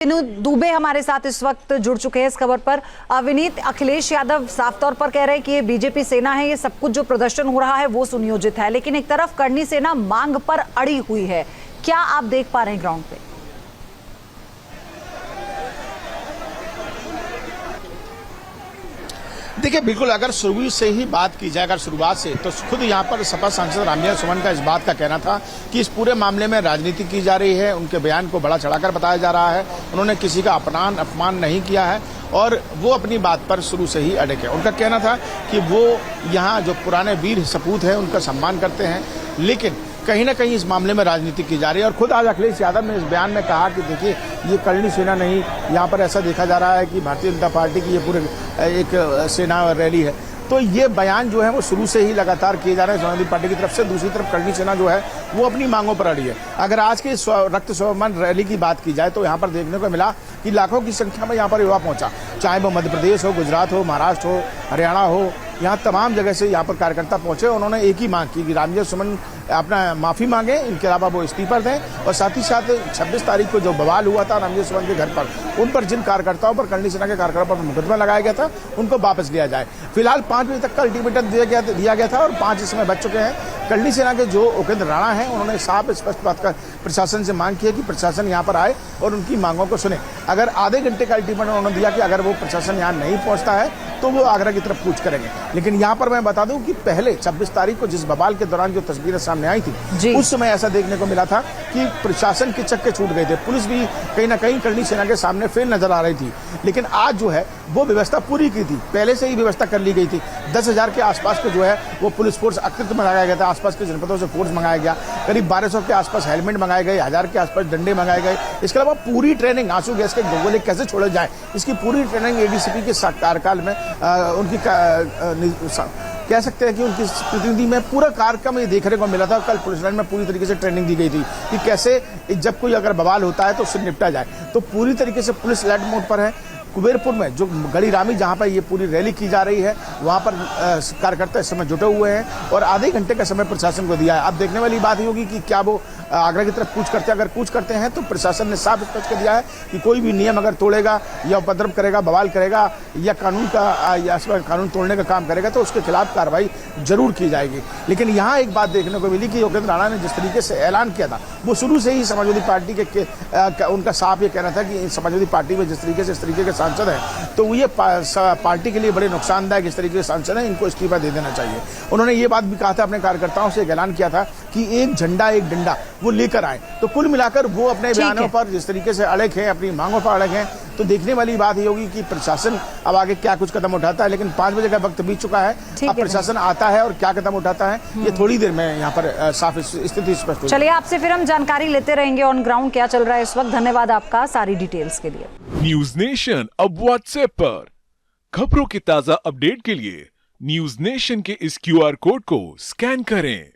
विनीत दुबे हमारे साथ इस वक्त जुड़ चुके हैं इस खबर पर। विनीत, अखिलेश यादव साफ तौर पर कह रहे हैं कि ये बीजेपी सेना है, ये सब कुछ जो प्रदर्शन हो रहा है वो सुनियोजित है, लेकिन एक तरफ करनी सेना मांग पर अड़ी हुई है। क्या आप देख पा रहे हैं ग्राउंड पे? देखिए, बिल्कुल अगर शुरू से ही बात की जाए, अगर शुरुआत से, तो खुद यहाँ पर सपा सांसद रामविलास सुमन का इस बात का कहना था कि इस पूरे मामले में राजनीति की जा रही है। उनके बयान को बड़ा चढ़ाकर बताया जा रहा है। उन्होंने किसी का अपमान नहीं किया है और वो अपनी बात पर शुरू से ही अड़े हैं। उनका कहना था कि वो यहाँ जो पुराने वीर सपूत हैं उनका सम्मान करते हैं, लेकिन कहीं ना कहीं इस मामले में राजनीति की जा रही है। और खुद आज अखिलेश यादव ने इस बयान में कहा कि देखिए, ये करनी सेना नहीं, यहाँ पर ऐसा देखा जा रहा है कि भारतीय जनता पार्टी की ये पूरे एक सेना रैली है। तो ये बयान जो है वो शुरू से ही लगातार किए जा रहे हैं समाजवादी पार्टी की तरफ से। दूसरी तरफ करनी सेना जो है वो अपनी मांगों पर अड़ी है। अगर आज के रक्त स्वाभिमान रैली की बात की जाए तो यहाँ पर देखने को मिला कि लाखों की संख्या में यहाँ पर युवा पहुंचा, चाहे वो मध्य प्रदेश हो, गुजरात हो, महाराष्ट्र हो, हरियाणा हो, यहाँ तमाम जगह से यहाँ पर कार्यकर्ता पहुंचे। उन्होंने एक ही मांग की कि रामविलास सुमन अपना माफी मांगे, इनके अलावा वो इस्तीफा दें और साथ ही साथ 26 तारीख को जो बवाल हुआ था रामविलास सुमन के घर पर, उन पर जिन कार्यकर्ताओं पर, करनी सेना के कार्यकर्ताओं पर मुकदमा लगाया गया था, उनको वापस लिया जाए। फिलहाल 5 बजे तक का अल्टीमेटम दिया गया था और 5 इस समय बज चुके हैं। करनी सेना के जो उपेंद्र राणा हैं, उन्होंने साफ स्पष्ट बात कर प्रशासन से मांग की है कि प्रशासन यहाँ पर आए और उनकी मांगों को सुने। अगर आधे घंटे का अल्टीमेटम उन्होंने दिया कि अगर वो प्रशासन यहाँ नहीं पहुंचता है तो वो आगरा की तरफ कूच करेंगे। लेकिन यहाँ पर मैं बता दूं कि पहले 26 तारीख को जिस बवाल के दौरान जो तस्वीरें सामने आई थी, उस समय ऐसा देखने को मिला था कि प्रशासन के चक्के छूट गए थे। पुलिस भी कहीं ना कहीं करनी सेना के सामने फेल नजर आ रही थी। लेकिन आज जो है वो व्यवस्था पूरी की थी, पहले से ही व्यवस्था कर ली गई थी। 10,000 के आसपास को जो है वो पुलिस फोर्स अतिरिक्त मंगाया गया था, आसपास के जनपदों से फोर्स मंगाया गया। करीब 1200 के आसपास हेलमेट मंगाए गए, 1000 के आसपास डंडे मंगाए गए। इसके अलावा पूरी ट्रेनिंग आंसू गैस के गोले कैसे छोड़े जाए, इसकी पूरी ट्रेनिंग एडीसीपी के कार्यकाल में उनकी कह सकते हैं कि उनकी प्रतिनिधि में पूरा कार्यक्रम ये देखने को मिला था। कल पुलिस लाइन में पूरी तरीके से ट्रेनिंग दी गई थी कि कैसे जब कोई अगर बवाल होता है तो उससे निपटा जाए। तो पूरी तरीके से पुलिस अलर्ट मोड पर है। कुबेरपुर में जो गड़ी रामी जहां पर ये पूरी रैली की जा रही है, वहां पर कार्यकर्ता इस समय जुटे हुए हैं और आधे घंटे का समय प्रशासन को दिया है। अब देखने वाली बात होगी कि क्या वो आगरा की तरफ कूच करते हैं। अगर कूच करते हैं तो प्रशासन ने साफ स्पष्ट कर दिया है कि कोई भी नियम अगर तोड़ेगा या उपद्रव करेगा, बवाल करेगा या कानून तोड़ने का काम करेगा तो उसके खिलाफ कार्रवाई जरूर की जाएगी। लेकिन यहाँ एक बात देखने को मिली कि उपेंद्र राणा ने जिस तरीके से ऐलान किया था, वो शुरू से ही समाजवादी पार्टी के उनका साफ ये कहना था कि समाजवादी पार्टी में जिस तरीके से इस तरीके के सांसद हैं तो ये पार्टी के लिए बड़े नुकसानदायक इस तरीके के सांसद हैं, इनको इस्तीफा दे देना चाहिए। उन्होंने ये बात भी कहा था, अपने कार्यकर्ताओं से ऐलान किया था कि एक झंडा एक डंडा वो लेकर आए। तो कुल मिलाकर वो अपने बयानों पर जिस तरीके से अड़े हैं, अपनी मांगों पर अड़े हैं, तो देखने वाली बात ये होगी कि प्रशासन अब आगे क्या कुछ कदम उठाता है। लेकिन 5 बजे का वक्त बीत चुका है, अब प्रशासन आता है और क्या कदम उठाता है ये थोड़ी देर में यहाँ पर साफ स्थिति स्पष्ट हो। चलिए, आपसे फिर हम जानकारी लेते रहेंगे ऑन ग्राउंड क्या चल रहा है इस वक्त। धन्यवाद आपका सारी डिटेल्स के लिए। न्यूज नेशन अब व्हाट्सएप पर खबरों की ताजा अपडेट के लिए न्यूज नेशन के इस QR कोड को स्कैन करें।